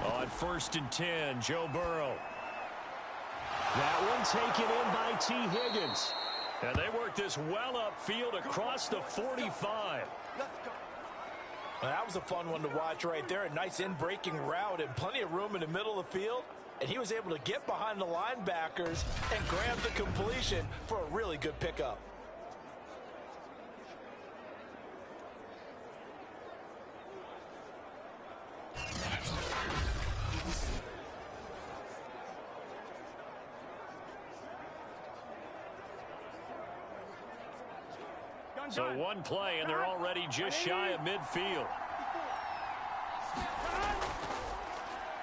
On 1st and 10, Joe Burrow. That one taken in by T. Higgins. And they work this well upfield across the 45. Well, that was a fun one to watch right there. A nice in-breaking route and plenty of room in the middle of the field. And he was able to get behind the linebackers and grab the completion for a really good pickup. So one play, and they're already just shy of midfield.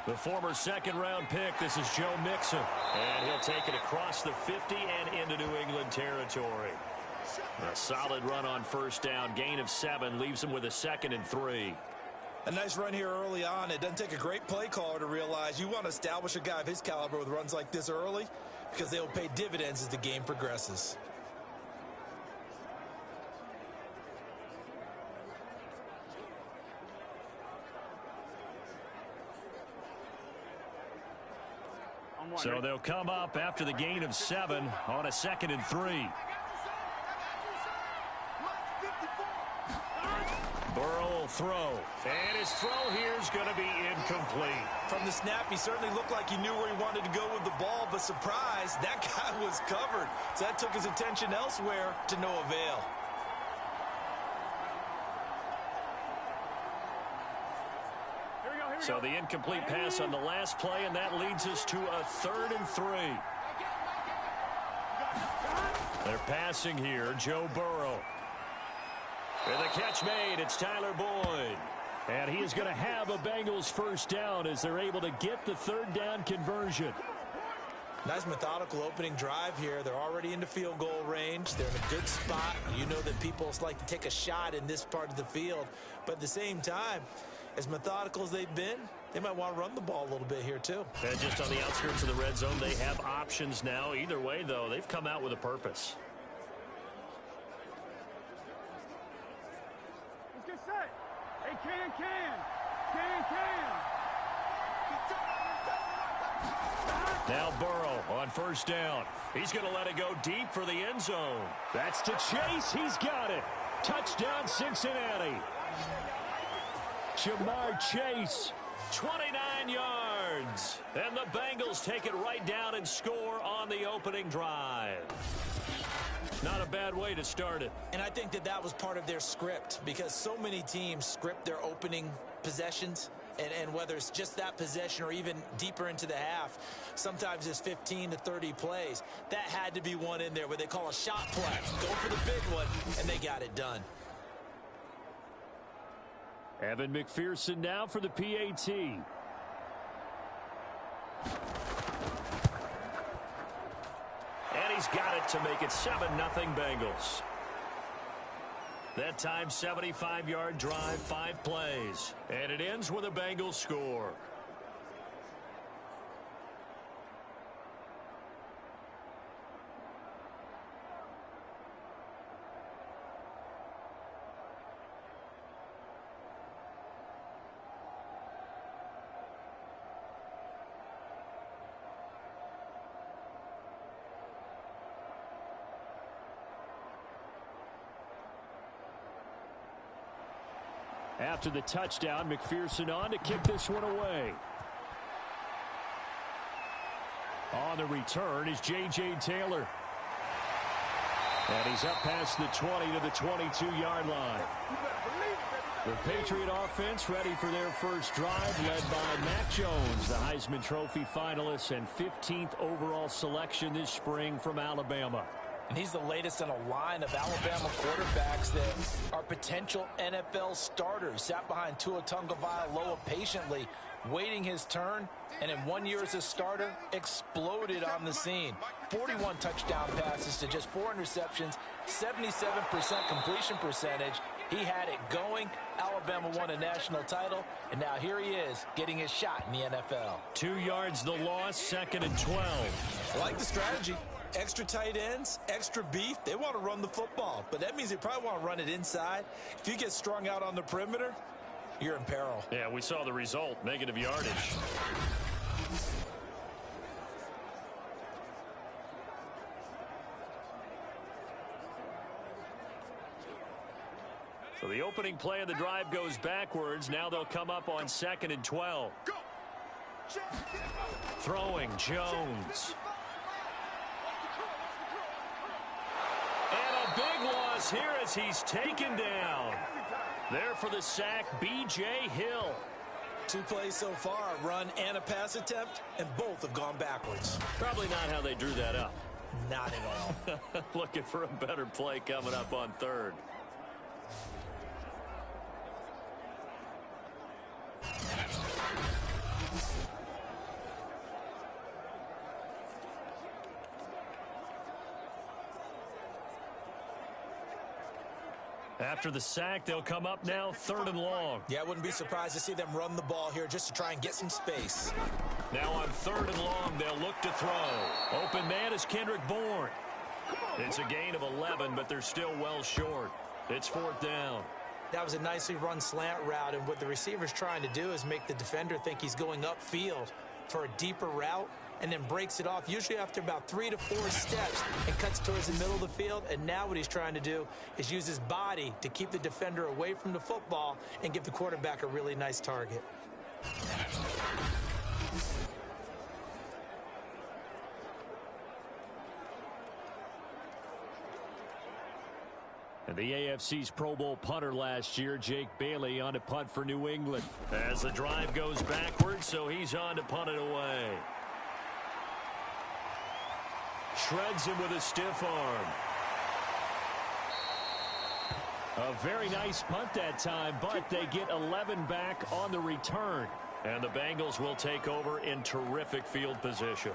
The former second-round pick, this is Joe Mixon. And he'll take it across the 50 and into New England territory. A solid run on 1st down. Gain of 7 leaves him with a 2nd and 3. A nice run here early on. It doesn't take a great play caller to realize you want to establish a guy of his caliber with runs like this early because they will pay dividends as the game progresses. So they'll come up after the gain of 7 on a 2nd and 3. Burrow will throw. And his throw here is going to be incomplete. From the snap, he certainly looked like he knew where he wanted to go with the ball, but surprise, that guy was covered. So that took his attention elsewhere to no avail. So the incomplete pass on the last play, and that leads us to a 3rd and 3. They're passing here, Joe Burrow. With the catch made, it's Tyler Boyd. And he is going to have a Bengals 1st down as they're able to get the 3rd down conversion. Nice methodical opening drive here. They're already into field goal range. They're in a good spot. You know that people like to take a shot in this part of the field. But at the same time, as methodical as they've been, they might want to run the ball a little bit here too. And just on the outskirts of the red zone, they have options now. Either way, though, they've come out with a purpose. Let's get set. Hey, can. Now Burrow on 1st down. He's going to let it go deep for the end zone. That's to Chase. He's got it. Touchdown, Cincinnati. Jamar Chase, 29 yards. And the Bengals take it right down and score on the opening drive. Not a bad way to start it. And I think that was part of their script because so many teams script their opening possessions. And whether it's just that possession or even deeper into the half, sometimes it's 15 to 30 plays. That had to be one in there where they call a shot play. Go for the big one, and they got it done. Evan McPherson now for the PAT. And he's got it to make it 7-0 Bengals. That time, 75-yard drive, 5 plays. And it ends with a Bengals score. After the touchdown, McPherson on to kick this one away. On the return is J.J. Taylor. And he's up past the 20 to the 22-yard line. The Patriot offense ready for their first drive, led by Mac Jones, the Heisman Trophy finalist and 15th overall selection this spring from Alabama. And he's the latest in a line of Alabama quarterbacks that are potential NFL starters. Sat behind Tua Tagovailoa patiently, waiting his turn, and in 1 year as a starter, exploded on the scene. 41 touchdown passes to just 4 interceptions, 77% completion percentage. He had it going. Alabama won a national title, and now here he is getting his shot in the NFL. 2 yards the loss, 2nd and 12. I like the strategy. Extra tight ends, extra beef. They want to run the football, but that means they probably want to run it inside. If you get strung out on the perimeter, you're in peril. Yeah, we saw the result, negative yardage. So the opening play of the drive goes backwards. Now they'll come up on 2nd and 12. Throwing Jones. And a big loss here as he's taken down. There for the sack, B.J. Hill. 2 plays so far, a run and a pass attempt, and both have gone backwards. Probably not how they drew that up. Not at all. Looking for a better play coming up on 3rd. After the sack, they'll come up now 3rd and long. Yeah, I wouldn't be surprised to see them run the ball here just to try and get some space. Now on 3rd and long, they'll look to throw. Open man is Kendrick Bourne. It's a gain of 11, but they're still well short. It's 4th down. That was a nicely run slant route, and what the receiver's trying to do is make the defender think he's going upfield for a deeper route, and then breaks it off, usually after about 3 to 4 steps, and cuts towards the middle of the field. And now what he's trying to do is use his body to keep the defender away from the football and give the quarterback a really nice target. And the AFC's Pro Bowl punter last year, Jake Bailey, on to punt for New England. As the drive goes backwards, so he's on to punt it away. Shreds him with a stiff arm. A very nice punt that time, but they get 11 back on the return. And the Bengals will take over in terrific field position.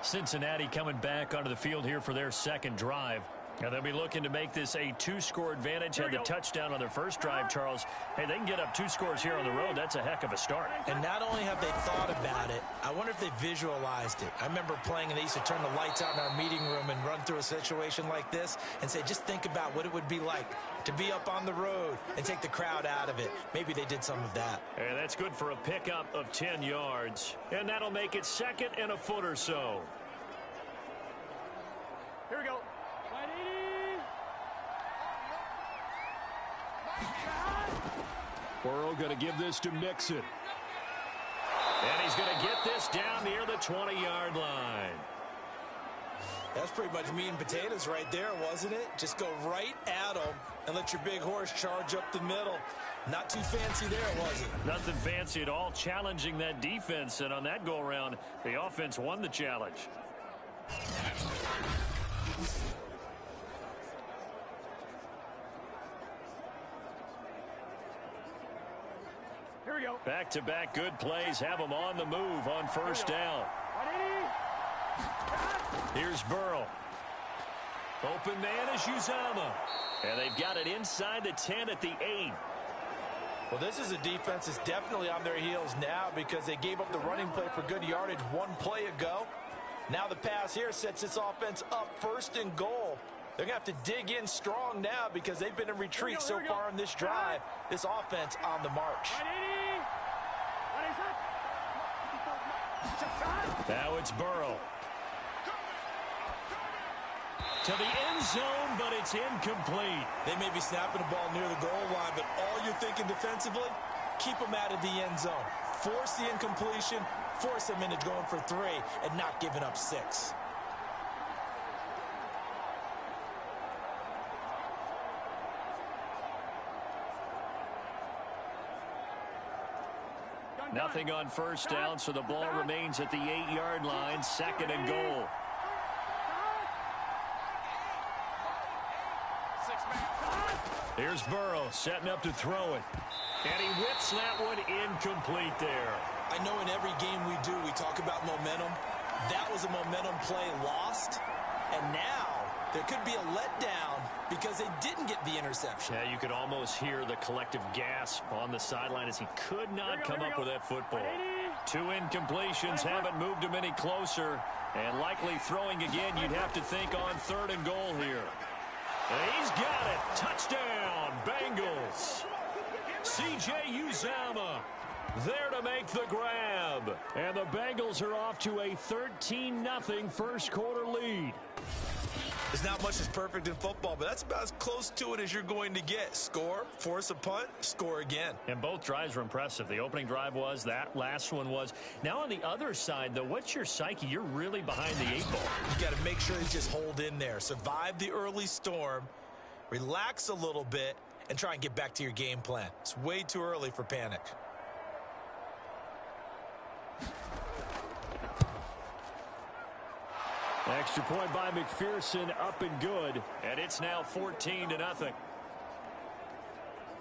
Cincinnati coming back onto the field here for their 2nd drive. And they'll be looking to make this a 2-score advantage. Had the touchdown on their first drive, Charles. Hey, they can get up 2 scores here on the road. That's a heck of a start. And not only have they thought about it, I wonder if they visualized it. I remember playing, and they used to turn the lights out in our meeting room and run through a situation like this and say, just think about what it would be like to be up on the road and take the crowd out of it. Maybe they did some of that. And that's good for a pickup of 10 yards. And that'll make it 2nd and a foot or so. Here we go. Burrow going to give this to Mixon. And he's going to get this down near the 20-yard line. That's pretty much meat and potatoes right there, wasn't it? Just go right at them and let your big horse charge up the middle. Not too fancy there, was it? Nothing fancy at all, challenging that defense. And on that go-around, the offense won the challenge. Here we go. Back-to-back good plays have them on the move on 1st down. Here's Burrow. Open man is Uzama. And they've got it inside the 10 at the 8. Well, this is a defense that's definitely on their heels now because they gave up the running play for good yardage 1 play ago. Now the pass here sets this offense up 1st and goal. They're going to have to dig in strong now because they've been in retreat so far in this drive. This offense on the march. Now it's Burrow. To the end zone, but it's incomplete. They may be snapping the ball near the goal line, but all you're thinking defensively, keep them out of the end zone. Force the incompletion, force them into going for 3, and not giving up 6. Nothing on 1st down, so the ball remains at the 8-yard line, 2nd and goal. Here's Burrow setting up to throw it. And he whips that one incomplete there. I know in every game we do, we talk about momentum. That was a momentum play lost. And now there could be a letdown because they didn't get the interception. Yeah, you could almost hear the collective gasp on the sideline as he could not come up with that football. 2 incompletions haven't moved him any closer. And likely throwing again, you'd have to think on 3rd and goal here. And he's got it. Touchdown, Bengals. C.J. Uzomah there to make the grab. And the Bengals are off to a 13-0 first quarter lead. There's not much that's perfect in football, but that's about as close to it as you're going to get. Score, force a punt, score again. And both drives were impressive. The opening drive was, that last one was. Now on the other side, though, what's your psyche? You're really behind the 8 ball. You got to make sure you just hold in there. Survive the early storm, relax a little bit, and try and get back to your game plan. It's way too early for panic. Extra point by McPherson, up and good. And it's now 14-0.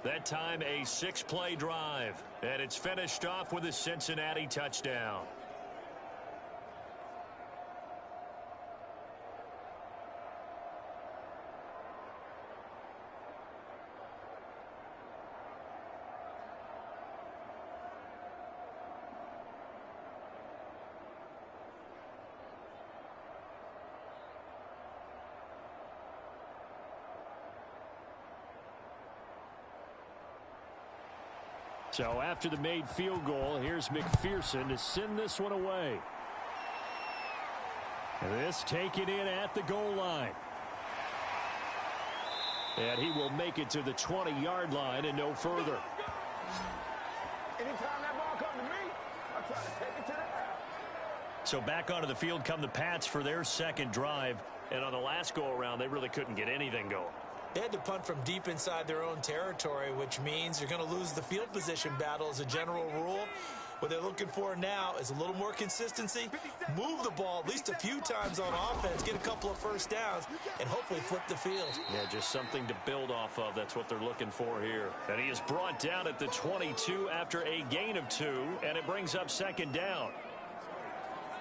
That time a 6-play drive. And it's finished off with a Cincinnati touchdown. So after the made field goal, here's McPherson to send this one away. This taken in at the goal line. And he will make it to the 20-yard line and no further. Anytime that ball comes to me, I try to take it to the house. So back onto the field come the Pats for their second drive. And on the last go-around, they really couldn't get anything going. They had to punt from deep inside their own territory, which means you're going to lose the field position battle as a general rule. What they're looking for now is a little more consistency, move the ball at least a few times on offense, get a couple of first downs, and hopefully flip the field. Yeah, just something to build off of. That's what they're looking for here. And he is brought down at the 22 after a gain of 2, and it brings up second down.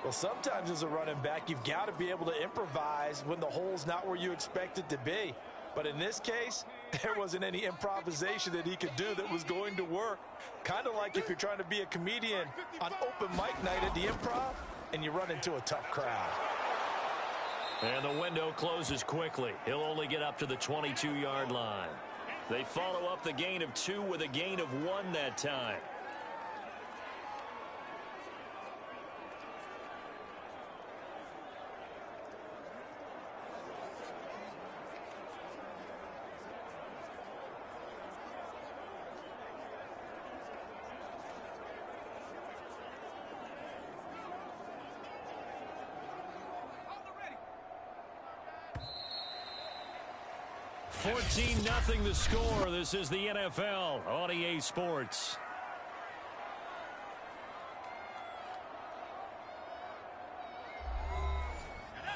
Well, sometimes as a running back, you've got to be able to improvise when the hole's not where you expect it to be. But in this case, there wasn't any improvisation that he could do that was going to work. Kind of like if you're trying to be a comedian on open mic night at the Improv and you run into a tough crowd. And the window closes quickly. He'll only get up to the 22-yard line. They follow up the gain of 2 with a gain of 1 that time. Nothing the score. This is the NFL on EA Sports.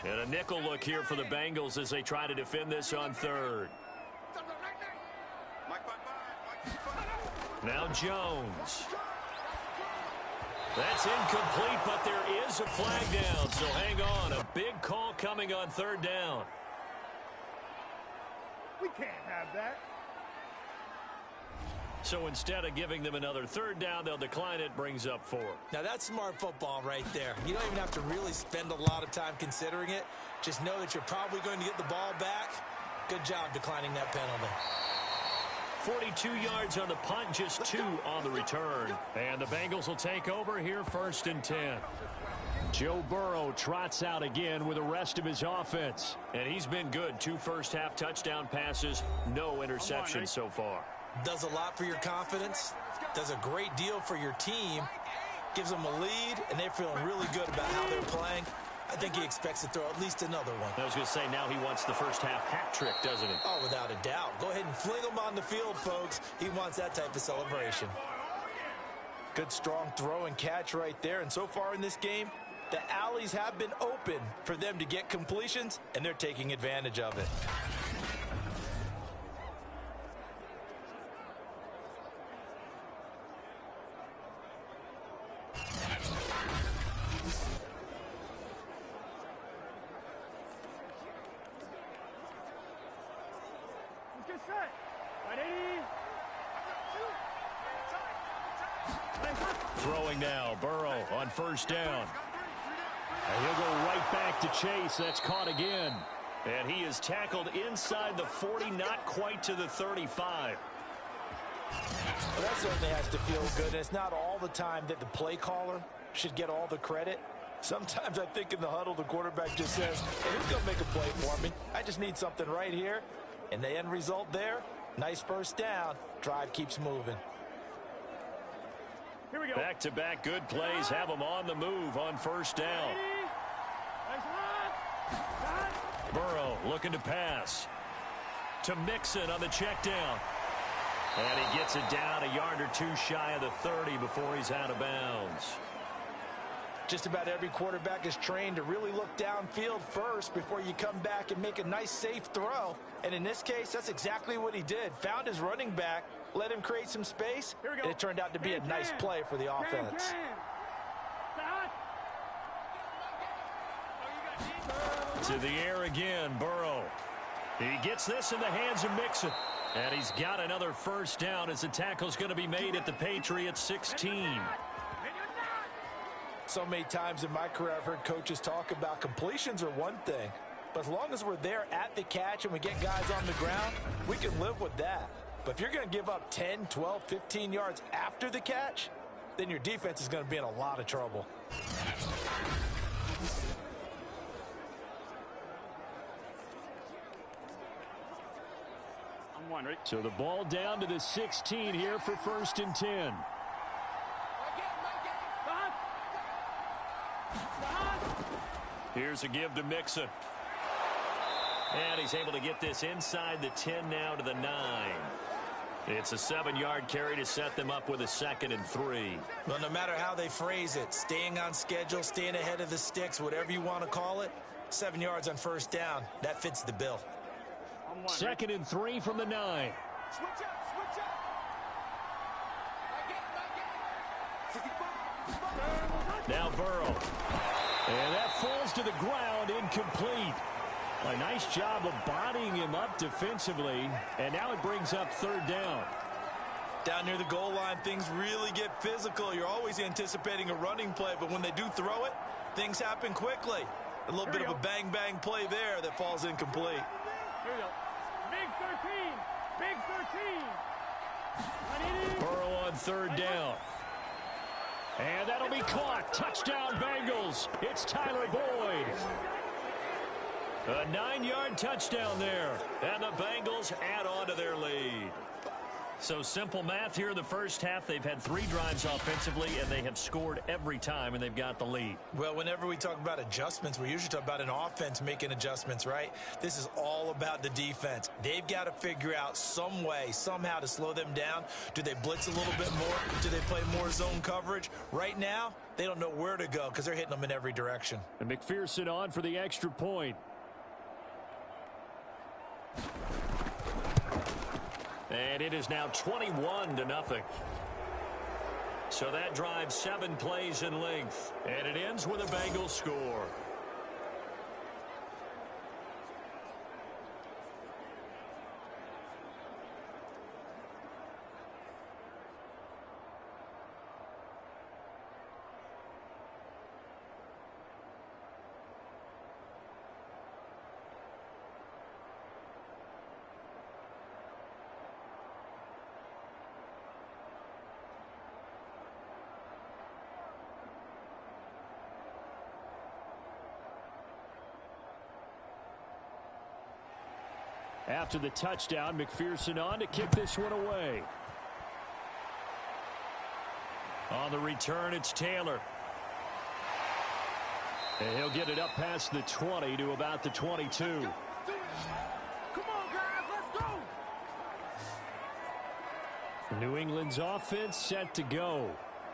And a nickel look here for the Bengals as they try to defend this on third. Now Jones. That's incomplete, but there is a flag down, so hang on. A big call coming on third down. We can't have that. So instead of giving them another third down, they'll decline it, brings up 4. Now that's smart football right there. You don't even have to really spend a lot of time considering it. Just know that you're probably going to get the ball back. Good job declining that penalty. 42 yards on the punt, just 2 on the return. And the Bengals will take over here, 1st and 10. Joe Burrow trots out again with the rest of his offense. And he's been good. 2 first-half touchdown passes, no interceptions so far. Does a lot for your confidence. Does a great deal for your team. Gives them a lead, and they're feeling really good about how they're playing. I think he expects to throw at least another one. I was going to say, now he wants the first-half hat trick, doesn't he? Oh, without a doubt. Go ahead and fling him on the field, folks. He wants that type of celebration. Good, strong throw and catch right there. And so far in this game, the alleys have been open for them to get completions, and they're taking advantage of it. Get set. 180. Throwing now, Burrow on first down. And he'll go right back to Chase. That's caught again. And he is tackled inside the 40, not quite to the 35. Well, that certainly has to feel good, and it's not all the time that the play caller should get all the credit. Sometimes I think in the huddle, the quarterback just says, hey, who's going to make a play for me? I just need something right here. And the end result there, nice first down. Drive keeps moving. Here we go. Back-to-back good plays have them on the move on first down. Burrow looking to pass. To Mixon on the check down. And he gets it down a yard or two shy of the 30 before he's out of bounds. Just about every quarterback is trained to really look downfield first before you come back and make a nice, safe throw. And in this case, that's exactly what he did. Found his running back, let him create some space, and it turned out to be a nice play for the offense. To the air again, Burrow. He gets this in the hands of Mixon. And he's got another first down as the tackle's going to be made at the Patriots 16. So many times in my career, I've heard coaches talk about completions are one thing. But as long as we're there at the catch and we get guys on the ground, we can live with that. But if you're going to give up 10, 12, 15 yards after the catch, then your defense is going to be in a lot of trouble. So the ball down to the 16 here for 1st and 10. Here's a give to Mixon. And he's able to get this inside the 10 now to the 9. It's a 7-yard carry to set them up with a 2nd and 3. Well, no matter how they phrase it, staying on schedule, staying ahead of the sticks, whatever you want to call it, 7 yards on first down, that fits the bill. 2nd and 3 from the 9. Switch up. Now Burrow. And that falls to the ground, incomplete. A nice job of bodying him up defensively. And now it brings up 3rd down. Down near the goal line, things really get physical. You're always anticipating a running play, but when they do throw it, things happen quickly. A little bit of a bang-bang play there that falls incomplete. Here we go. Big 13. Burrow on 3rd down. And that'll be caught. Touchdown Bengals. It's Tyler Boyd. A 9-yard touchdown there. And the Bengals add on to their lead. So simple math here in the first half. They've had 3 drives offensively, and they have scored every time, and they've got the lead. Well, whenever we talk about adjustments, we usually talk about an offense making adjustments, right? This is all about the defense. They've got to figure out some way, somehow to slow them down. Do they blitz a little bit more? Do they play more zone coverage? Right now, they don't know where to go because they're hitting them in every direction. And McPherson on for the extra point. And it is now 21-0. So that drive 7 plays in length. And it ends with a Bengals score. After the touchdown, McPherson on to kick this one away. On the return, it's Taylor. And he'll get it up past the 20 to about the 22. Come on, guys, let's go. New England's offense set to go.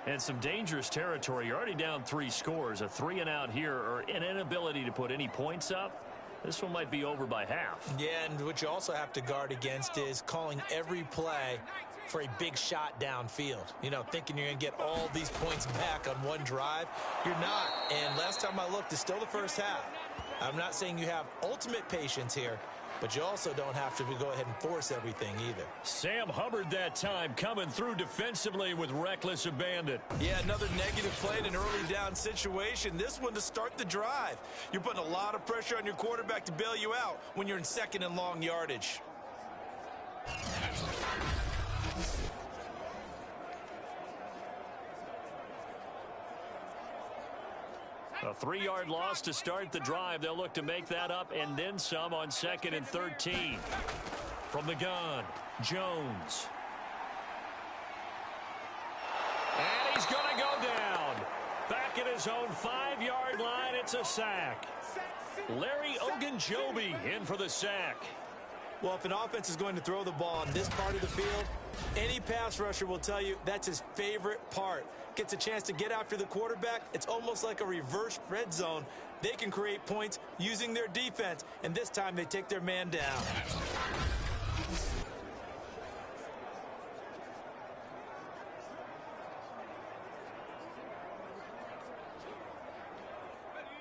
And some dangerous territory. You're already down 3 scores. A 3-and-out here, or an inability to put any points up. This one might be over by half. Yeah, and what you also have to guard against is calling every play for a big shot downfield. You know, thinking you're going to get all these points back on one drive. You're not. And last time I looked, it's still the first half. I'm not saying you have ultimate patience here, but you also don't have to go ahead and force everything either. Sam Hubbard that time coming through defensively with reckless abandon. Yeah, another negative play in an early down situation. This one to start the drive. You're putting a lot of pressure on your quarterback to bail you out when you're in 2nd and long yardage. A 3-yard loss to start the drive. They'll look to make that up and then some on 2nd and 13. From the gun, Jones. And he's going to go down. Back at his own 5-yard line, it's a sack. Larry Ogunjobi in for the sack. Well, if an offense is going to throw the ball on this part of the field, any pass rusher will tell you that's his favorite part. Gets a chance to get after the quarterback. It's almost like a reverse red zone. They can create points using their defense, and this time they take their man down.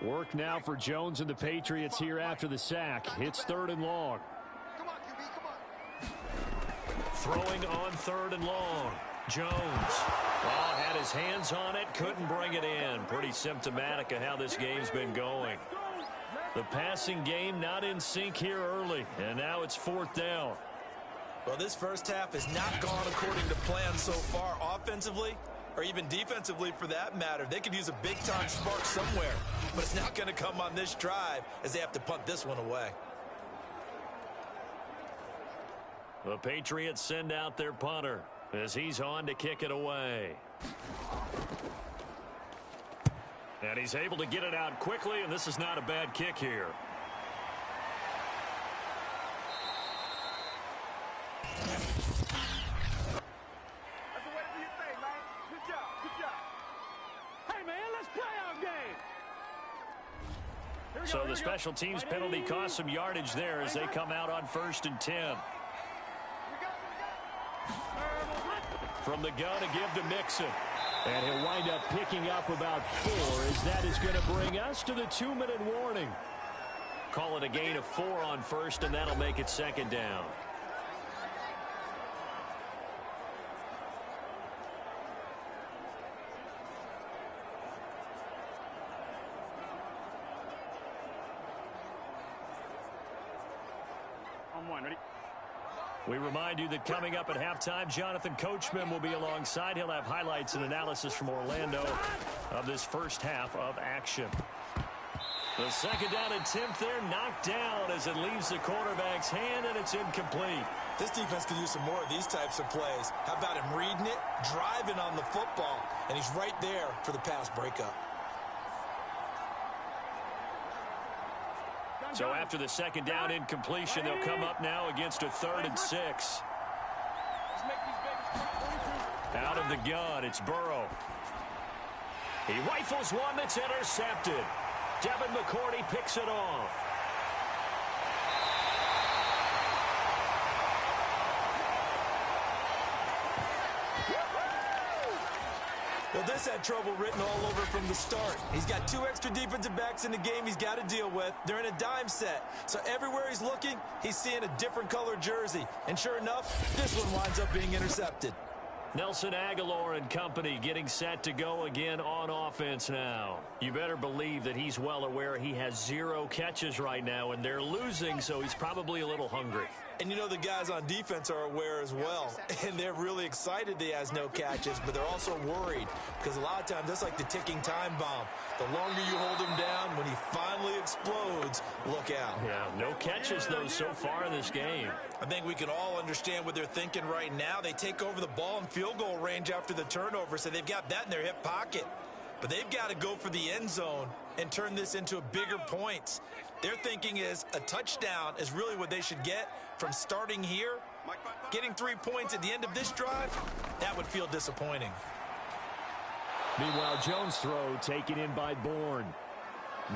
Work now for Jones and the Patriots here after the sack. It's 3rd and long. Come on, QB, come on. Throwing on 3rd and long. Jones. Oh, had his hands on it, couldn't bring it in. Pretty symptomatic of how this game's been going. The passing game not in sync here early, and now it's 4th down. Well, this first half has not gone according to plan so far offensively, or even defensively for that matter. They could use a big-time spark somewhere, but it's not going to come on this drive as they have to punt this one away. The Patriots send out their punter as he's on to kick it away. And he's able to get it out quickly, and this is not a bad kick here. So the special teams penalty cost some yardage there as they come out on 1st and 10. From the gun to give to Mixon. And he'll wind up picking up about 4 as that is going to bring us to the 2-minute warning. Call it a gain of 4 on 1st, and that'll make it 2nd down. We remind you that coming up at halftime, Jonathan Coachman will be alongside. He'll have highlights and analysis from Orlando of this first half of action. The 2nd down attempt there knocked down as it leaves the quarterback's hand, and it's incomplete. This defense could use some more of these types of plays. How about him reading it, driving on the football, and he's right there for the pass breakup. So after the 2nd down incompletion, they'll come up now against a 3rd and 6. Out of the gun, it's Burrow. He rifles one that's intercepted. Devin McCourty picks it off. Well, this had trouble written all over from the start. He's got 2 extra defensive backs in the game he's got to deal with. They're in a dime set. So everywhere he's looking, he's seeing a different color jersey. And sure enough, this one winds up being intercepted. Nelson Aguilar and company getting set to go again on offense now. You better believe that he's well aware he has 0 catches right now, and they're losing, so he's probably a little hungry. And you know the guys on defense are aware as well. And they're really excited he has no catches, but they're also worried because a lot of times that's like the ticking time bomb. The longer you hold him down, when he finally explodes, look out. Yeah, no catches, though, so far in this game. I think we can all understand what they're thinking right now. They take over the ball in field goal range after the turnover, so they've got that in their hip pocket. But they've got to go for the end zone and turn this into bigger points. Their thinking is a touchdown is really what they should get from starting here. Getting 3 points at the end of this drive, that would feel disappointing. Meanwhile, Jones' throw taken in by Bourne.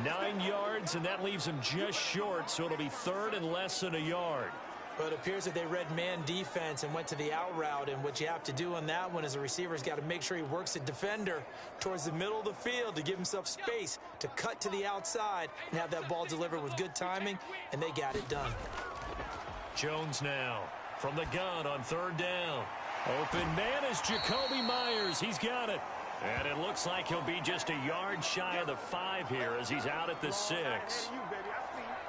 9 yards, and that leaves him just short, so it'll be 3rd and less than a yard. But it appears that they read man defense and went to the out route, and what you have to do on that one is a receiver's got to make sure he works a defender towards the middle of the field to give himself space to cut to the outside and have that ball delivered with good timing, and they got it done. Jones now from the gun on 3rd down. Open man is Jacoby Myers. He's got it. And it looks like he'll be just a yard shy of the 5 here as he's out at the 6.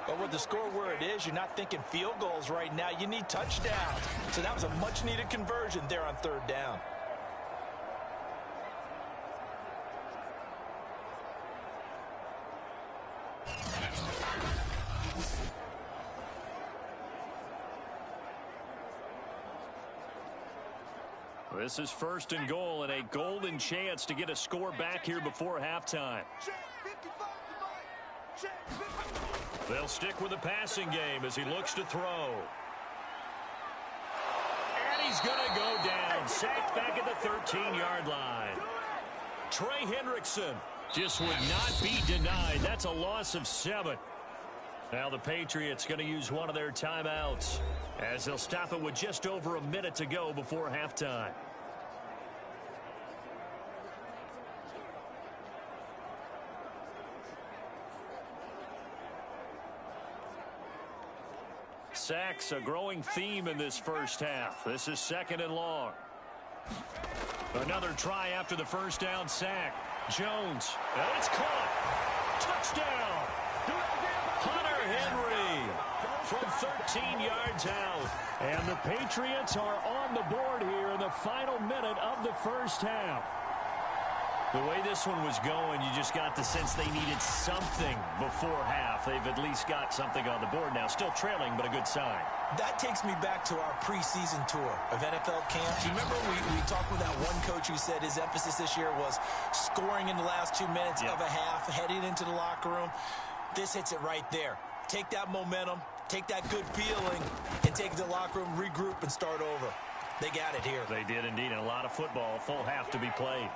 But with the score where it is, you're not thinking field goals right now. You need touchdowns. So that was a much-needed conversion there on 3rd down. This is 1st and goal and a golden chance to get a score back here before halftime. They'll stick with the passing game as he looks to throw. And he's going to go down. Sacked back at the 13-yard line. Trey Hendrickson just would not be denied. That's a loss of 7. Now the Patriots going to use one of their timeouts as they'll stop it with just over a minute to go before halftime. Sacks, a growing theme in this first half. This is 2nd and long. Another try after the first down sack. Jones, and it's caught. Touchdown. Hunter Henry from 13 yards out. And the Patriots are on the board here in the final minute of the first half. The way this one was going, you just got the sense they needed something before half. They've at least got something on the board now. Still trailing, but a good sign. That takes me back to our preseason tour of NFL camps. You remember we talked with that one coach who said his emphasis this year was scoring in the last 2 minutes of a half, heading into the locker room. This hits it right there. Take that momentum, take that good feeling, and take it to the locker room, regroup, and start over. They got it here. They did indeed, and a lot of football, full half to be played.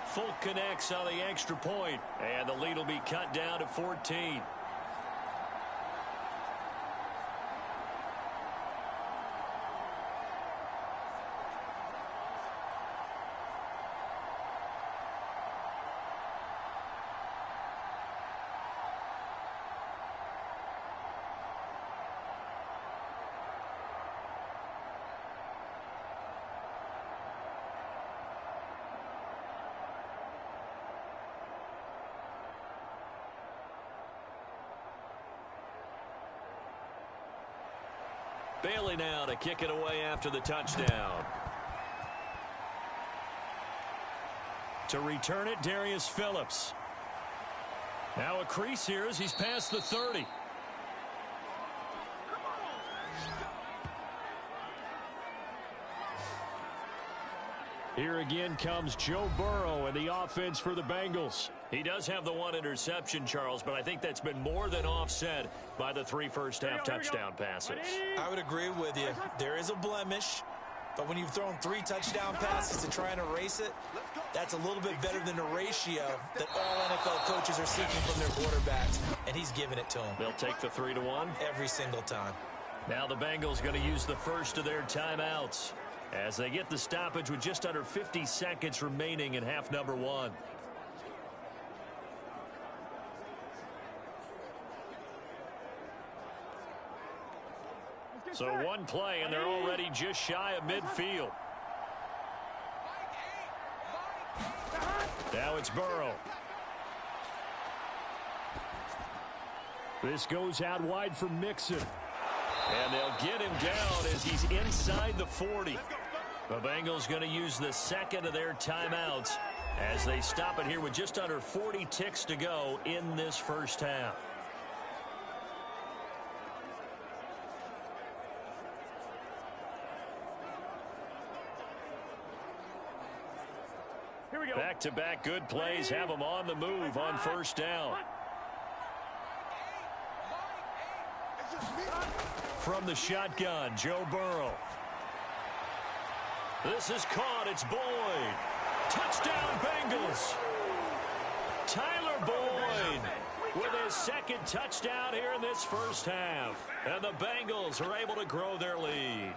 Fulk connects on the extra point, and the lead will be cut down to 14. Bailey now to kick it away after the touchdown. To return it, Darius Phillips. Now a crease here as he's past the 30. Here again comes Joe Burrow and the offense for the Bengals. He does have the one interception, Charles, but I think that's been more than offset by the 3 first-half touchdown passes. I would agree with you. There is a blemish, but when you've thrown 3 touchdown passes to try and erase it, that's a little bit better than the ratio that all NFL coaches are seeking from their quarterbacks, and he's giving it to them. They'll take the 3-1. Every single time. Now the Bengals going to use the first of their timeouts as they get the stoppage with just under 50 seconds remaining in half number 1. So one play, and they're already just shy of midfield. Now it's Burrow. This goes out wide for Mixon. And they'll get him down as he's inside the 40. The Bengals going to use the second of their timeouts as they stop it here with just under 40 ticks to go in this first half. Back-to-back good plays have them on the move on first down. From the shotgun, Joe Burrow. This is caught. It's Boyd. Touchdown, Bengals. Tyler Boyd with his second touchdown here in this first half. And the Bengals are able to grow their lead.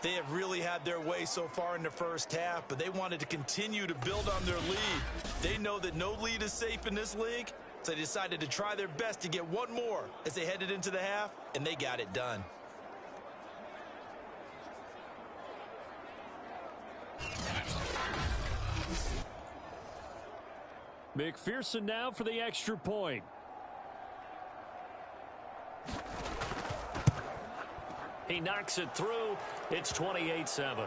They have really had their way so far in the first half, but they wanted to continue to build on their lead. They know that no lead is safe in this league, so they decided to try their best to get one more as they headed into the half, and they got it done. McPherson now for the extra point. He knocks it through. It's 28-7.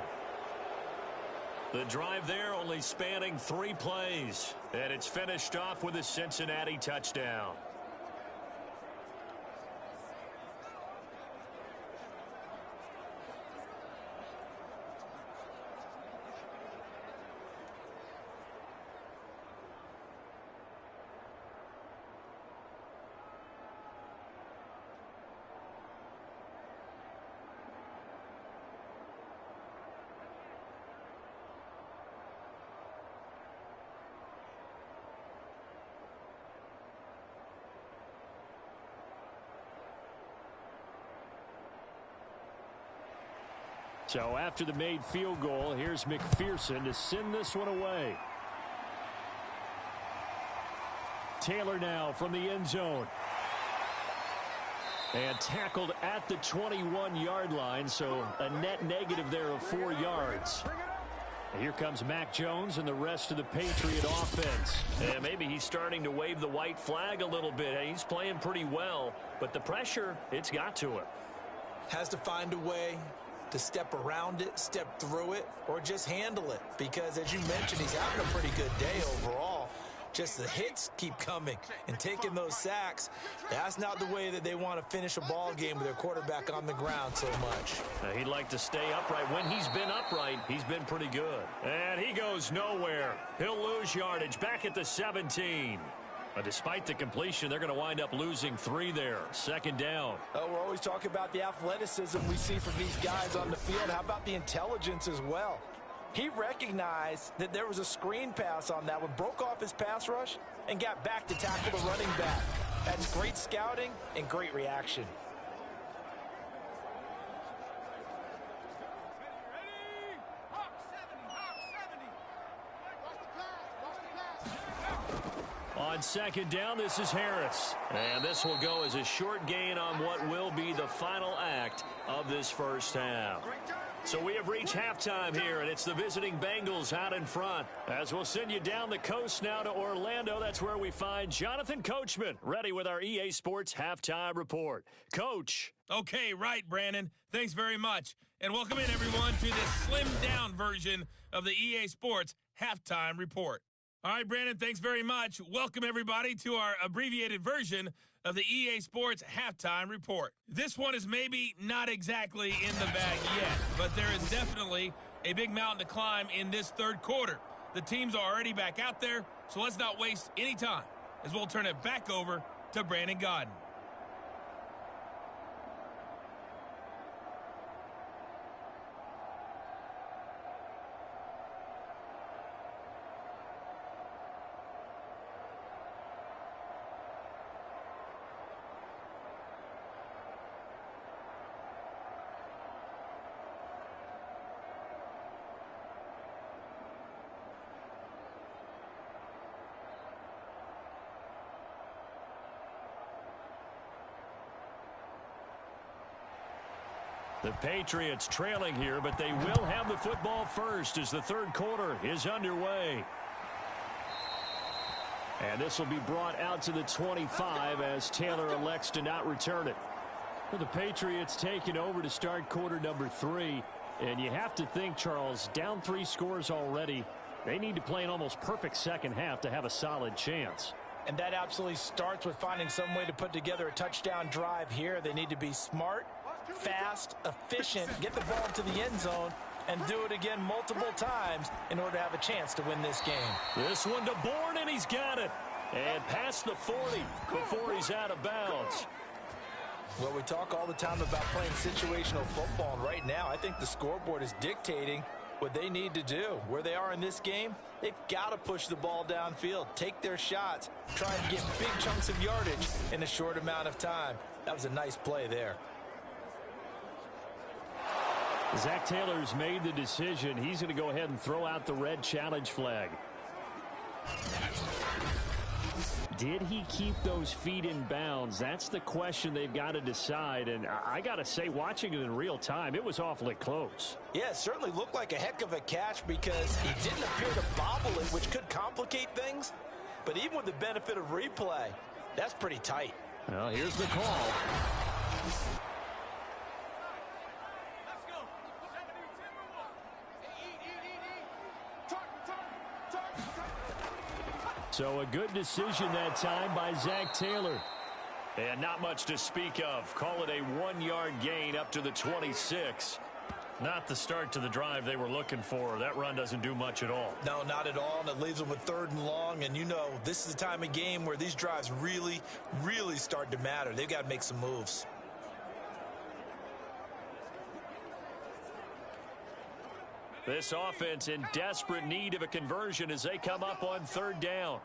The drive there only spanning 3 plays. And it's finished off with a Cincinnati touchdown. So after the made field goal, here's McPherson to send this one away. Taylor now from the end zone. And tackled at the 21-yard line, so a net negative there of 4 yards. And here comes Mac Jones and the rest of the Patriot offense. And maybe he's starting to wave the white flag a little bit. He's playing pretty well, but the pressure, it's got to him. Has to find a way to step around it, step through it, or just handle it. Because, as you mentioned, he's having a pretty good day overall. Just the hits keep coming and taking those sacks. That's not the way that they want to finish a ball game with their quarterback on the ground so much. He'd like to stay upright. When he's been upright, he's been pretty good. And he goes nowhere. He'll lose yardage back at the 17. But despite the completion, they're going to wind up losing 3 there. Second down. We're always talking about the athleticism we see from these guys on the field. How about the intelligence as well? He recognized that there was a screen pass on that one, broke off his pass rush, and got back to tackle the running back. That's great scouting and great reaction. On second down, this is Harris. And this will go as a short gain on what will be the final act of this first half. So we have reached halftime here, and it's the visiting Bengals out in front. As we'll send you down the coast now to Orlando, that's where we find Jonathan Coachman, ready with our EA Sports Halftime Report. Coach. Okay, right, Brandon. Thanks very much. And welcome in, everyone, to this slimmed-down version of the EA Sports Halftime Report. All right, Brandon, thanks very much. Welcome, everybody, to our abbreviated version of the EA Sports Halftime Report. This one is maybe not exactly in the bag yet, but there is definitely a big mountain to climb in this third quarter. The teams are already back out there, so let's not waste any time as we'll turn it back over to Brandon Godden. The Patriots trailing here, but they will have the football first as the third quarter is underway. And this will be brought out to the 25 as Taylor elects to not return it. Well, the Patriots taking over to start quarter number 3. And you have to think, Charles, down 3 scores already. They need to play an almost perfect second half to have a solid chance. And that absolutely starts with finding some way to put together a touchdown drive here. They need to be smart, fast, efficient, get the ball to the end zone, and do it again multiple times in order to have a chance to win this game. This one to Bourne, and he's got it. And past the 40 before he's out of bounds. Well, we talk all the time about playing situational football, and right now I think the scoreboard is dictating what they need to do. Where they are in this game, they've got to push the ball downfield, take their shots, try and get big chunks of yardage in a short amount of time. That was a nice play there. Zach Taylor's made the decision. He's going to go ahead and throw out the red challenge flag. Did he keep those feet in bounds? That's the question they've got to decide. And I got to say, watching it in real time, it was awfully close. Yeah, it certainly looked like a heck of a catch because he didn't appear to bobble it, which could complicate things. But even with the benefit of replay, that's pretty tight. Well, here's the call. So a good decision that time by Zach Taylor. And not much to speak of. Call it a 1-yard gain up to the 26. Not the start to the drive they were looking for. That run doesn't do much at all. No, not at all, and it leaves them with 3rd and long. And you know, this is the time of game where these drives really, really start to matter. They've got to make some moves. This offense in desperate need of a conversion as they come up on 3rd down.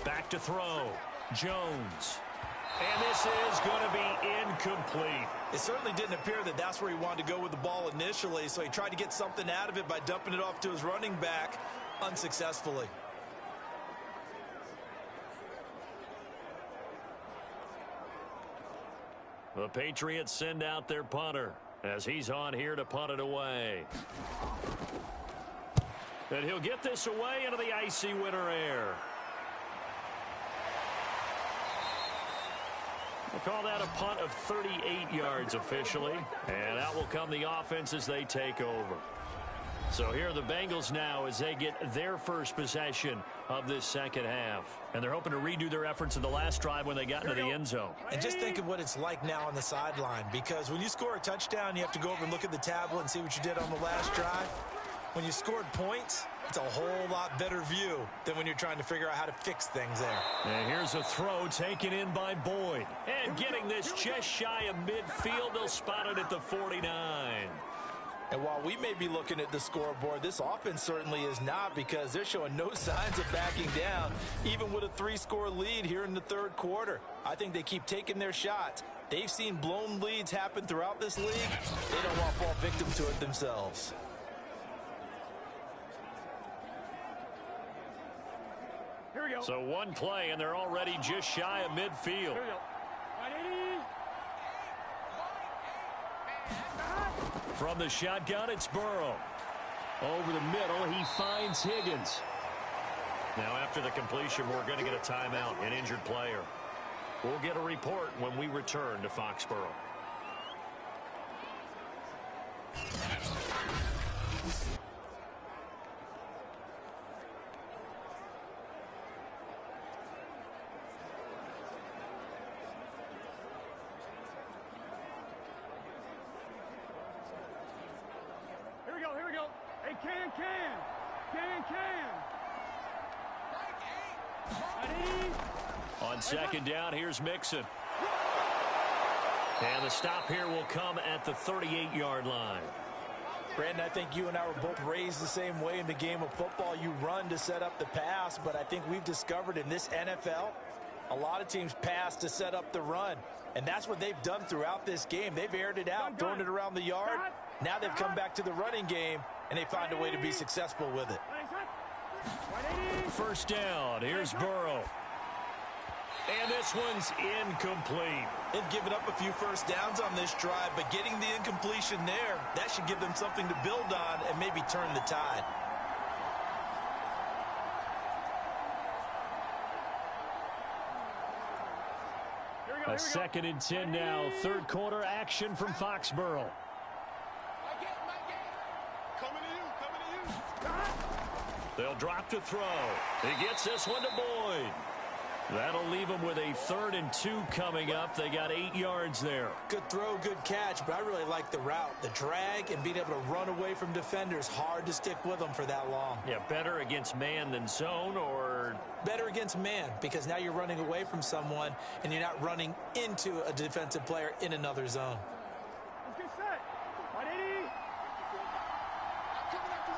Back to throw. Jones. And this is going to be incomplete. It certainly didn't appear that that's where he wanted to go with the ball initially, so he tried to get something out of it by dumping it off to his running back unsuccessfully. The Patriots send out their punter as he's on here to punt it away. And he'll get this away into the icy winter air. We'll call that a punt of 38 yards officially. And out will come the offense as they take over. So here are the Bengals now as they get their first possession of this second half. And they're hoping to redo their efforts in the last drive when they got into the end zone. And just think of what it's like now on the sideline, because when you score a touchdown, you have to go over and look at the tablet and see what you did on the last drive. When you scored points, it's a whole lot better view than when you're trying to figure out how to fix things there. And here's a throw taken in by Boyd. And getting this just shy of midfield, they'll spot it at the 49. And while we may be looking at the scoreboard, this offense certainly is not, because they're showing no signs of backing down, even with a 3-score lead here in the third quarter. I think they keep taking their shots. They've seen blown leads happen throughout this league. They don't want to fall victim to it themselves. Here we go. So one play, and they're already just shy of midfield. Here we go. 180. From the shotgun, it's Burrow. Over the middle, he finds Higgins. Now, after the completion, we're going to get a timeout, an injured player. We'll get a report when we return to Foxborough. Here we go. Hey, can. On second down, here's Mixon. And the stop here will come at the 38-yard line. Brandon, I think you and I were both raised the same way in the game of football. You run to set up the pass, but I think we've discovered in this NFL, a lot of teams pass to set up the run. And that's what they've done throughout this game. They've aired it out, thrown it around the yard. Now they've come back to the running game, and they find a way to be successful with it. First down, here's Burrow. And this one's incomplete. They've given up a few first downs on this drive, but getting the incompletion there, that should give them something to build on and maybe turn the tide. A second and 10 now. Third quarter action from Foxborough. They'll drop to throw. He gets this one to Boyd. That'll leave them with a 3rd and 2 coming up. They got 8 yards there. Good throw, good catch, but I really like the route. The drag and being able to run away from defenders, hard to stick with them for that long. Yeah, better against man than zone, or? Better against man, because now you're running away from someone and you're not running into a defensive player in another zone. Let's get set. 180. I'm coming after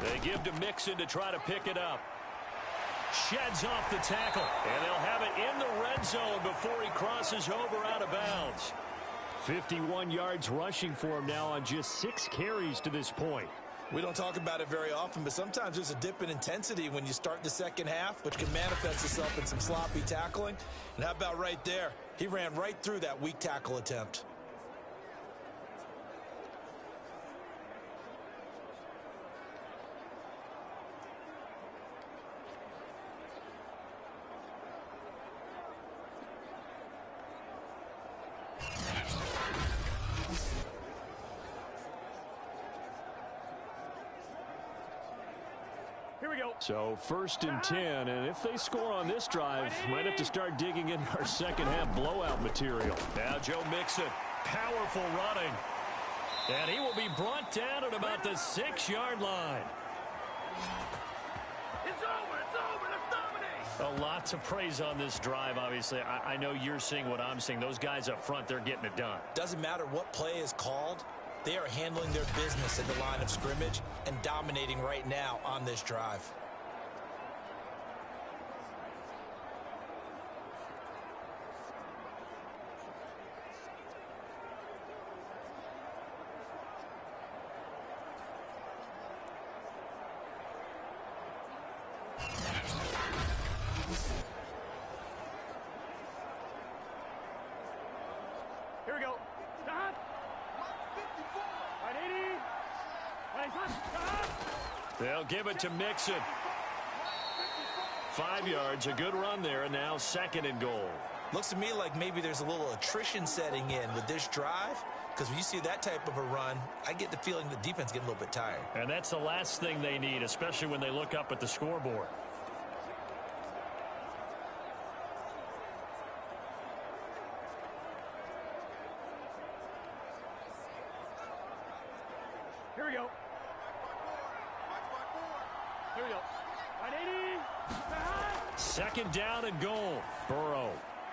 you. They give to Mixon to try to pick it up. Sheds off the tackle, and they'll have it in the red zone before he crosses over out of bounds. 51 yards rushing for him now on just 6 carries to this point. We don't talk about it very often, but sometimes there's a dip in intensity when you start the second half, which can manifest itself in some sloppy tackling. And how about right there? He ran right through that weak tackle attempt. Here we go. So 1st and 10, and if they score on this drive, might have to start digging in our second half blowout material. Now Joe Mixon, powerful running. And he will be brought down at about the 6-yard line. It's over. Let's dominate. A lot to praise on this drive, obviously. I know you're seeing what I'm seeing. Those guys up front, they're getting it done. Doesn't matter what play is called. They are handling their business at the line of scrimmage and dominating right now on this drive. They'll give it to Mixon. 5 yards, a good run there, and now 2nd and goal. Looks to me like maybe there's a little attrition setting in with this drive, because when you see that type of a run, I get the feeling the defense getting a little bit tired. And that's the last thing they need, especially when they look up at the scoreboard. Here we go. Here we go. 180. 2nd down and goal. Burrow.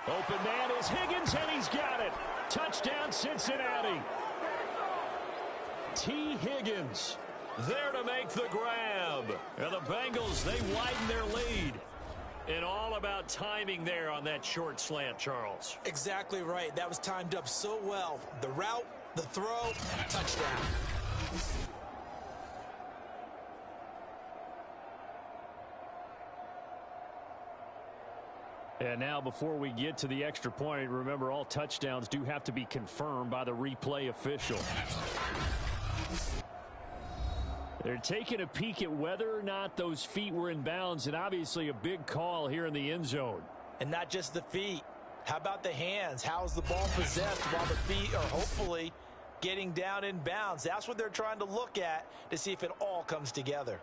Open man is Higgins, and he's got it. Touchdown, Cincinnati. T. Higgins there to make the grab. And the Bengals, they widen their lead. And all about timing there on that short slant, Charles. Exactly right. That was timed up so well. The route, the throw, touchdown. And now before we get to the extra point, remember all touchdowns do have to be confirmed by the replay official. They're taking a peek at whether or not those feet were in bounds, and obviously a big call here in the end zone. And not just the feet. How about the hands? How's the ball possessed while the feet are hopefully getting down in bounds? That's what they're trying to look at to see if it all comes together.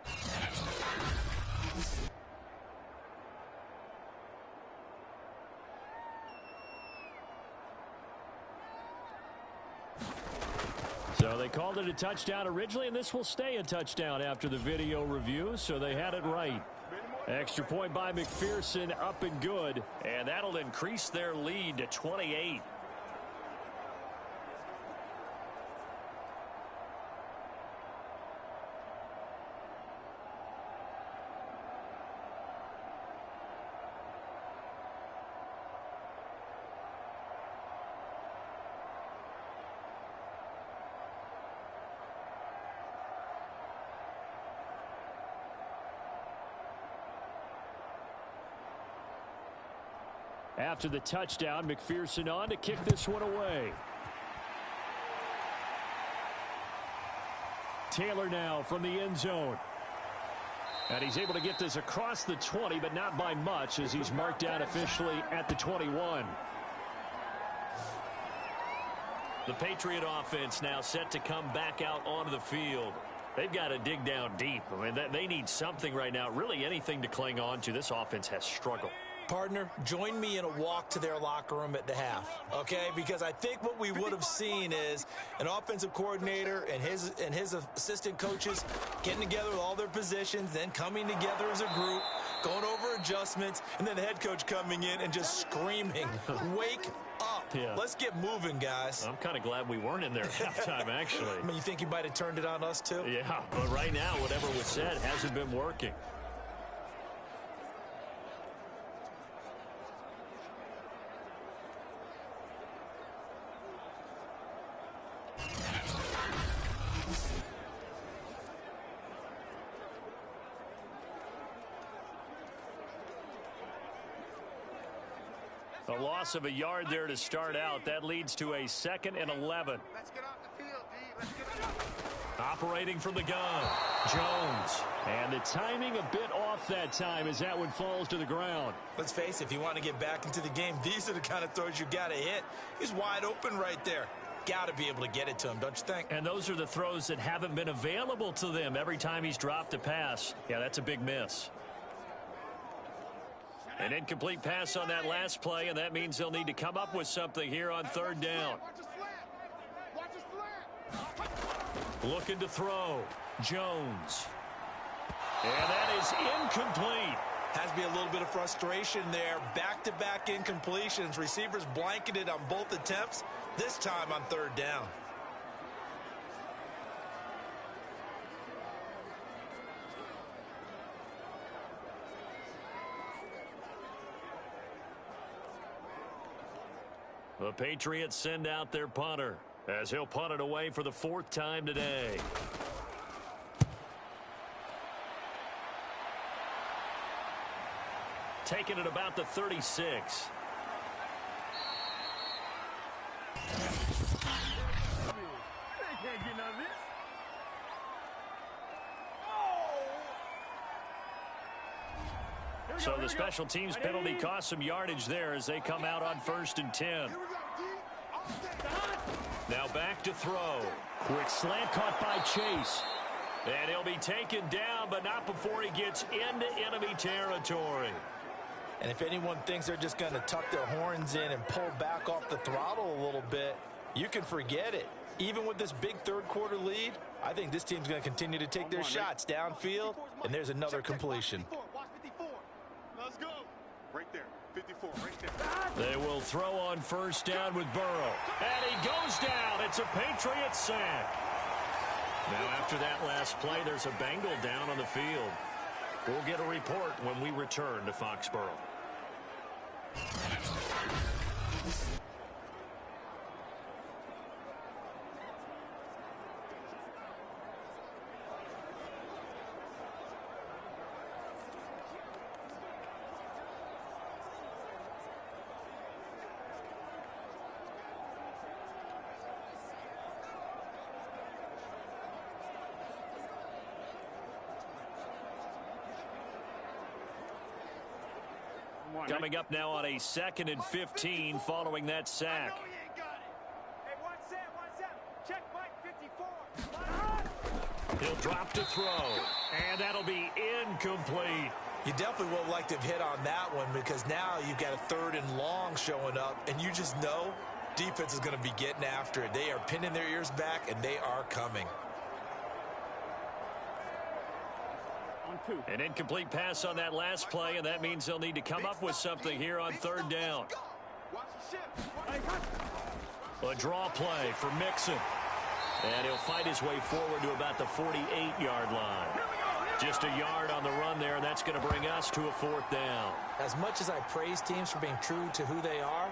So they called it a touchdown originally, and this will stay a touchdown after the video review, so they had it right. Extra point by McPherson, up and good, and that'll increase their lead to 28. After the touchdown, McPherson on to kick this one away. Taylor now from the end zone. And he's able to get this across the 20, but not by much, as he's marked down officially at the 21. The Patriot offense now set to come back out onto the field. They've got to dig down deep. I mean, they need something right now, really anything to cling on to. This offense has struggled. Partner, join me in a walk to their locker room at the half, okay? Because I think what we would have seen is an offensive coordinator and his assistant coaches getting together with all their positions, then coming together as a group, going over adjustments, and then the head coach coming in and just screaming, wake up. Yeah. Let's get moving, guys. I'm kind of glad we weren't in there at halftime, actually. I mean, you think you might have turned it on us, too? Yeah, but right now, whatever was said hasn't been working. A loss of a yard there to start out. That leads to a 2nd and 11. Let's get off the field, D. Let's get it up. Operating from the gun, Jones. And the timing a bit off that time as that one falls to the ground. Let's face it, if you want to get back into the game, these are the kind of throws you got to hit. He's wide open right there. Got to be able to get it to him, don't you think? And those are the throws that haven't been available to them every time he's dropped a pass. Yeah, that's a big miss. An incomplete pass on that last play, and that means they'll need to come up with something here on 3rd down. Looking to throw. Jones. And that is incomplete. Has to be a little bit of frustration there. Back-to-back incompletions. Receivers blanketed on both attempts, this time on 3rd down. The Patriots send out their punter as he'll punt it away for the 4th time today. Taking it about the 36. They can't get none of this. Oh, So the special teams penalty cost some yardage there as they come out on 1st and 10. Now back to throw. Quick slant caught by Chase. And he'll be taken down, but not before he gets into enemy territory. And if anyone thinks they're just going to tuck their horns in and pull back off the throttle a little bit, you can forget it. Even with this big third-quarter lead, I think this team's going to continue to take their shots downfield, and there's another completion. Let's go. Right there. 54, right there. They will throw on 1st down with Burrow. And he goes down. It's a Patriots sack. Now, after that last play, there's a Bengal down on the field. We'll get a report when we return to Foxborough. Coming up now on a 2nd and 15 following that sack. Hey, 1-7. Check Mike 54. He'll drop to throw, and that'll be incomplete. You definitely would have liked to have hit on that one because now you've got a 3rd and long showing up, and you just know defense is going to be getting after it. They are pinning their ears back, and they are coming. An incomplete pass on that last play, and that means they'll need to come up with something here on 3rd down. A draw play for Mixon. And he'll fight his way forward to about the 48-yard line. Just a yard on the run there, and that's going to bring us to a 4th down. As much as I praise teams for being true to who they are,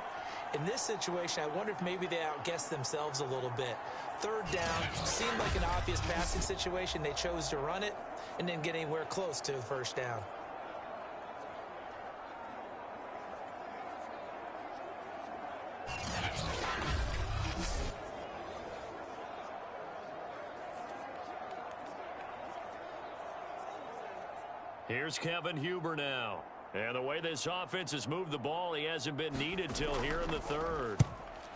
in this situation, I wonder if maybe they outguessed themselves a little bit. 3rd down seemed like an obvious passing situation. They chose to run it and didn't get anywhere close to the 1st down. Here's Kevin Huber now. And the way this offense has moved the ball, he hasn't been needed till here in the 3rd.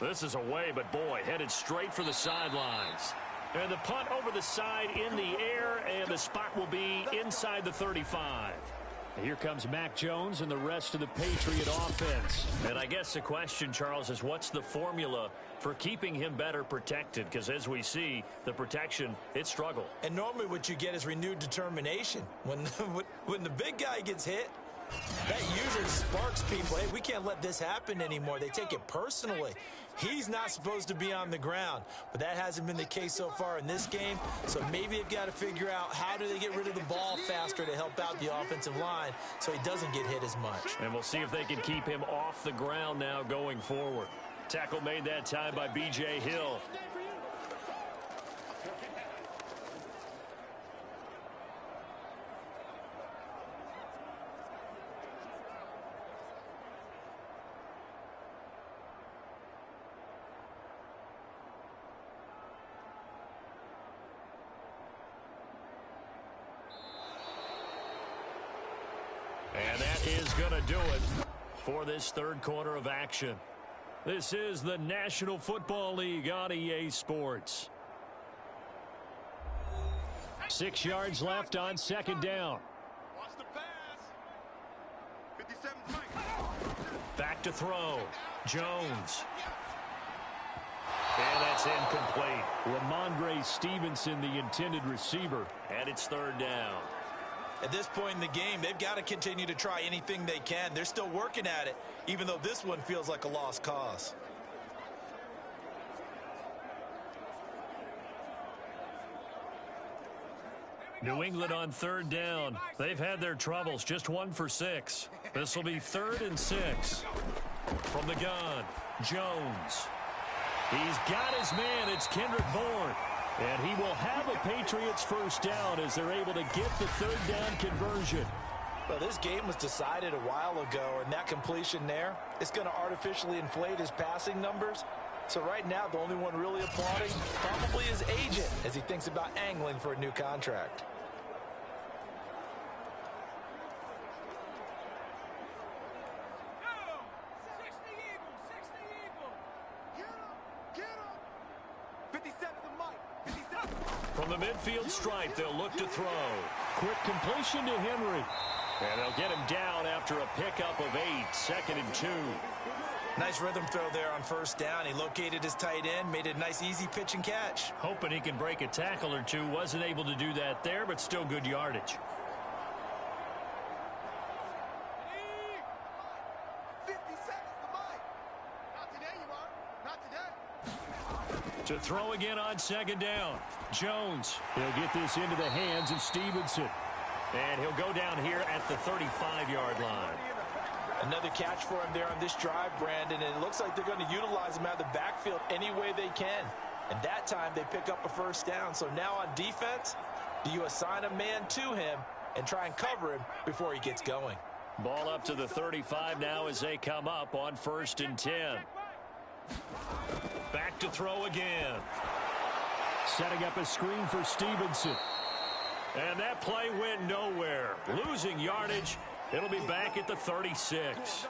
This is away, but boy, headed straight for the sidelines. And the punt over the side in the air, and the spot will be inside the 35. Here comes Mac Jones and the rest of the Patriot offense. And I guess the question, Charles, is what's the formula for keeping him better protected? Because as we see, the protection, it struggled. And normally what you get is renewed determination. When the big guy gets hit, that usually sparks people. Hey, we can't let this happen anymore. They take it personally. He's not supposed to be on the ground, but that hasn't been the case so far in this game. So maybe they've got to figure out how do they get rid of the ball faster to help out the offensive line so he doesn't get hit as much. And we'll see if they can keep him off the ground now going forward. Tackle made that time by B.J. Hill. And that is going to do it for this 3rd quarter of action. This is the National Football League on EA Sports. 6 yards left on 2nd down. Watch the pass. 57's Mike. Back to throw. Jones. And that's incomplete. Ramondre Stevenson, the intended receiver, and it's 3rd down. At this point in the game, they've got to continue to try anything they can. They're still working at it, even though this one feels like a lost cause. New England on 3rd down. They've had their troubles, just 1 for 6. This will be 3rd and 6. From the gun, Jones. He's got his man. It's Kendrick Bourne. And he will have a Patriots 1st down as they're able to get the 3rd down conversion. Well, this game was decided a while ago, and that completion there is going to artificially inflate his passing numbers. So right now, the only one really applauding probably his agent as he thinks about angling for a new contract. From the midfield stripe, they'll look to throw. Quick completion to Henry. And they'll get him down after a pickup of 8, 2nd and 2. Nice rhythm throw there on first down. He located his tight end, made it a nice, easy pitch and catch. Hoping he can break a tackle or two. Wasn't able to do that there, but still good yardage. 50 seconds to bite. Not today, you are. Not today. To throw again on 2nd down. Jones. He'll get this into the hands of Stevenson. And he'll go down here at the 35-yard line. Another catch for him there on this drive, Brandon, and it looks like they're going to utilize him out of the backfield any way they can. And that time they pick up a first down. So now on defense, do you assign a man to him and try and cover him before he gets going? Ball up to the 35 now as they come up on 1st and 10. Back to throw again. Setting up a screen for Stevenson. And that play went nowhere. Losing yardage. It'll be back at the 36.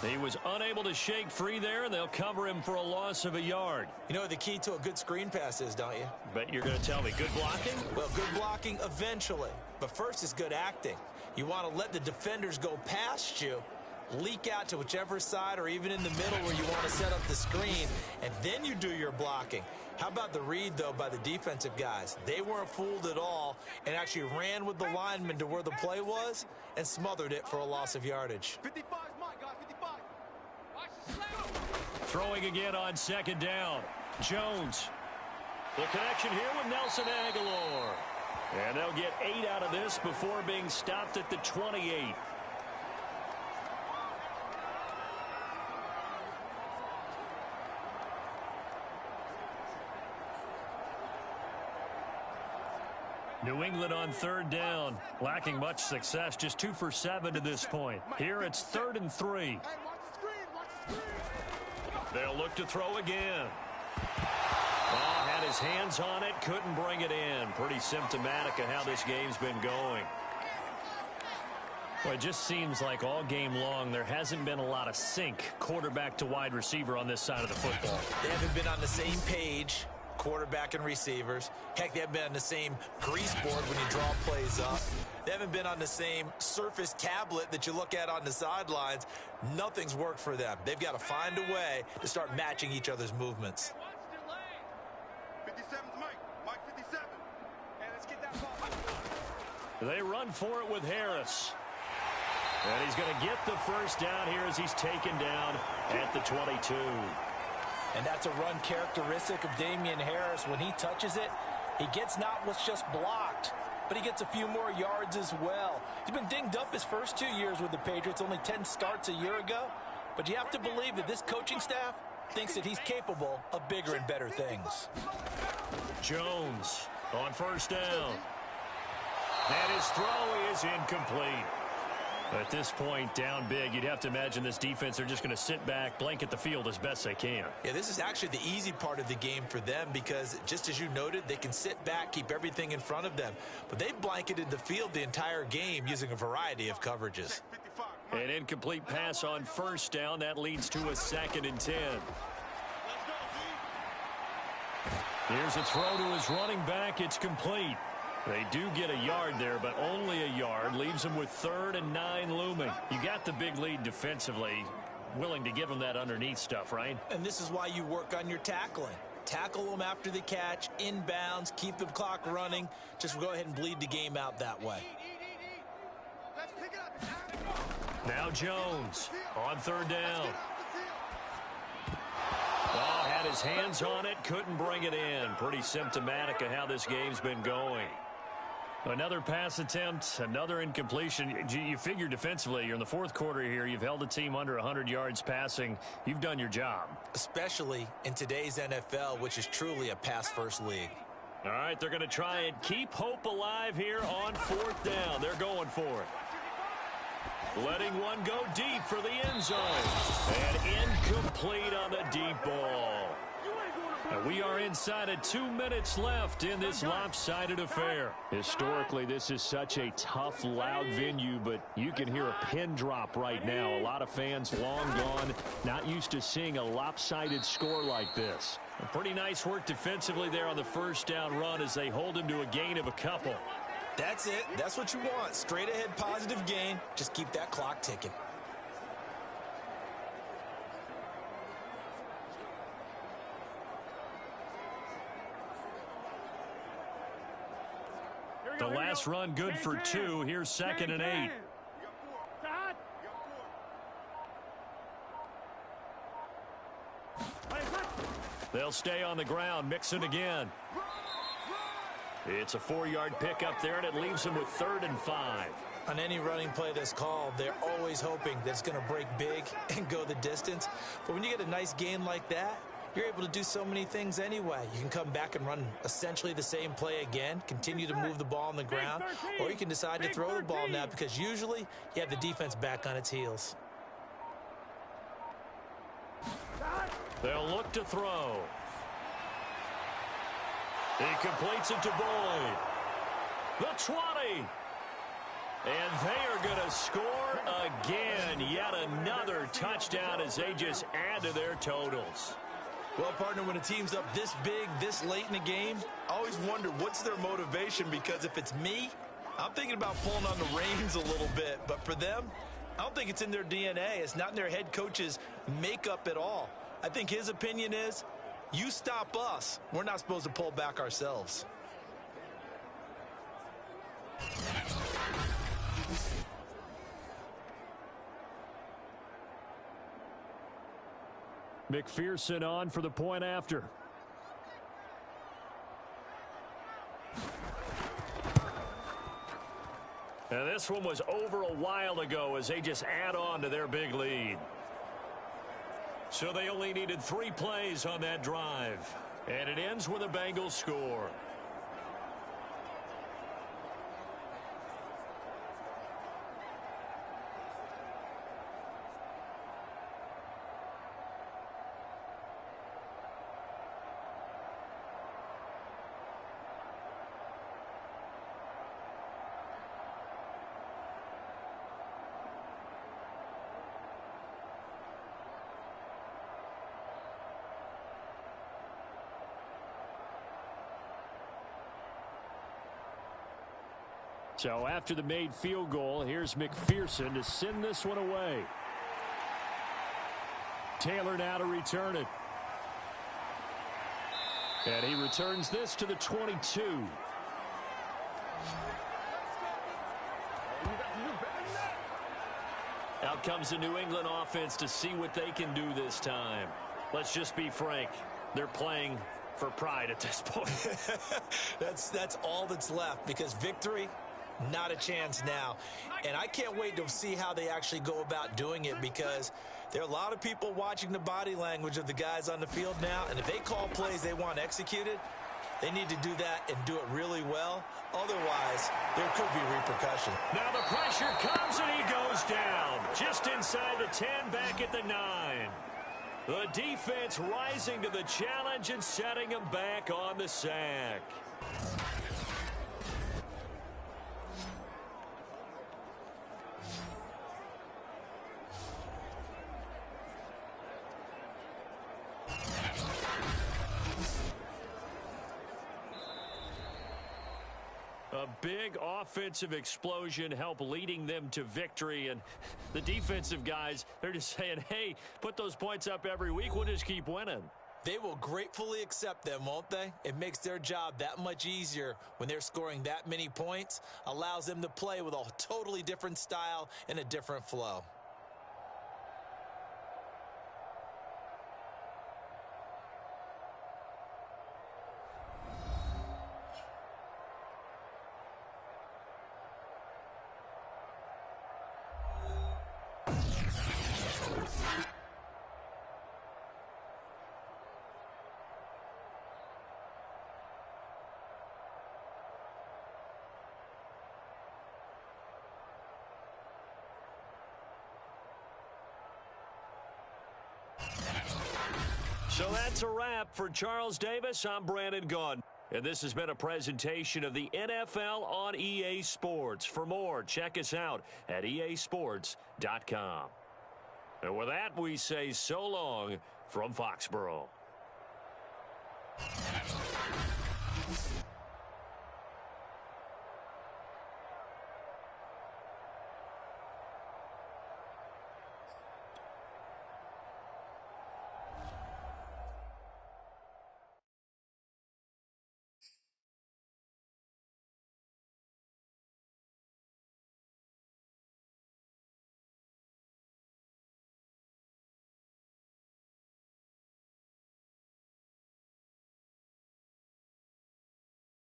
He was unable to shake free there, and they'll cover him for a loss of a yard. You know what the key to a good screen pass is, don't you? Bet you're going to tell me good blocking? Well, good blocking eventually. But first is good acting. You want to let the defenders go past you, leak out to whichever side or even in the middle where you want to set up the screen, and then you do your blocking. How about the read, though, by the defensive guys? They weren't fooled at all and actually ran with the lineman to where the play was and smothered it for a loss of yardage. 55 is mine, guys. 55. Watch the slap. Throwing again on 2nd down. Jones. The connection here with Nelson Aguilar. And they'll get 8 out of this before being stopped at the 28. New England on 3rd down, lacking much success, just 2 for 7 to this point. Here it's 3rd and 3. Hey, watch the screen. Watch the screen. They'll look to throw again. Oh, had his hands on it, couldn't bring it in. Pretty symptomatic of how this game's been going. Well, it just seems like all game long there hasn't been a lot of sync quarterback to wide receiver on this side of the football. They haven't been on the same page, quarterback and receivers. Heck, they haven't been on the same grease board when you draw plays up. They haven't been on the same surface tablet that you look at on the sidelines. Nothing's worked for them. They've got to find a way to start matching each other's movements. 57's Mike. Mike 57. Hey, let's get that ball. They run for it with Harris. And he's going to get the first down here as he's taken down at the 22. And that's a run characteristic of Damian Harris. When he touches it, he gets not what's just blocked, but he gets a few more yards as well. He's been dinged up his first 2 years with the Patriots, only 10 starts a year ago. But you have to believe that this coaching staff thinks that he's capable of bigger and better things. Jones on 1st down. And his throw is incomplete. At this point, down big, you'd have to imagine this defense are just going to sit back, blanket the field as best they can. Yeah, this is actually the easy part of the game for them because, just as you noted, they can sit back, keep everything in front of them. But they've blanketed the field the entire game using a variety of coverages. An incomplete pass on 1st down. That leads to a 2nd and 10. Here's a throw to his running back. It's complete. They do get a yard there, but only a yard. Leaves them with 3rd and 9 looming. You got the big lead defensively. Willing to give them that underneath stuff, right? And this is why you work on your tackling. Tackle them after the catch, inbounds, keep the clock running. Just go ahead and bleed the game out that way. Let's pick it up. Now Jones on 3rd down. Oh, had his hands on it, couldn't bring it in. Pretty symptomatic of how this game's been going. Another pass attempt, another incompletion. You figure defensively, you're in the 4th quarter here. You've held a team under 100 yards passing. You've done your job. Especially in today's NFL, which is truly a pass-first league. All right, they're going to try and keep hope alive here on 4th down. They're going for it. Letting one go deep for the end zone. And incomplete on the deep ball. And we are inside of 2 minutes left in this lopsided affair. Historically, this is such a tough, loud venue, but you can hear a pin drop right now. A lot of fans long gone, not used to seeing a lopsided score like this. A pretty nice work defensively there on the first down run as they hold him to a gain of a couple. That's it. That's what you want. Straight ahead positive gain. Just keep that clock ticking. The last run good for 2. Here's 2nd and 8. They'll stay on the ground. Mixon again. It's a 4-yard pickup there, and it leaves them with 3rd and 5. On any running play that's called, they're always hoping that it's going to break big and go the distance. But when you get a nice gain like that, you're able to do so many things anyway. You can come back and run essentially the same play again, continue to move the ball on the ground, or you can decide to throw the ball now because usually you have the defense back on its heels. They'll look to throw. He completes it to Boyd. The 20. And they are going to score again. Yet another touchdown as they just add to their totals. Well, partner, when a team's up this big, this late in the game, I always wonder what's their motivation, because if it's me, I'm thinking about pulling on the reins a little bit. But for them, I don't think it's in their DNA. It's not in their head coach's makeup at all. I think his opinion is, you stop us, we're not supposed to pull back ourselves. McPherson on for the point after. And this one was over a while ago as they just add on to their big lead. So they only needed 3 plays on that drive. And it ends with a Bengals score. So after the made field goal, here's McPherson to send this one away. Taylor now to return it. And he returns this to the 22. Out comes the New England offense to see what they can do this time. Let's just be frank. They're playing for pride at this point. That's all that's left, because victory, not a chance now. And I can't wait to see how they actually go about doing it, because there are a lot of people watching the body language of the guys on the field now, and if they call plays they want executed, they need to do that and do it really well. Otherwise, there could be repercussion. Now the pressure comes and he goes down. Just inside the 10, back at the 9. The defense rising to the challenge and setting him back on the sack. A big offensive explosion helped leading them to victory, and the defensive guys, they're just saying, hey, put those points up every week, we'll just keep winning. They will gratefully accept them, won't they? It makes their job that much easier when they're scoring that many points, allows them to play with a totally different style and a different flow. So that's a wrap for Charles Davis. I'm Brandon Gunn. And this has been a presentation of the NFL on EA Sports. For more, check us out at easports.com. And with that, we say so long from Foxborough.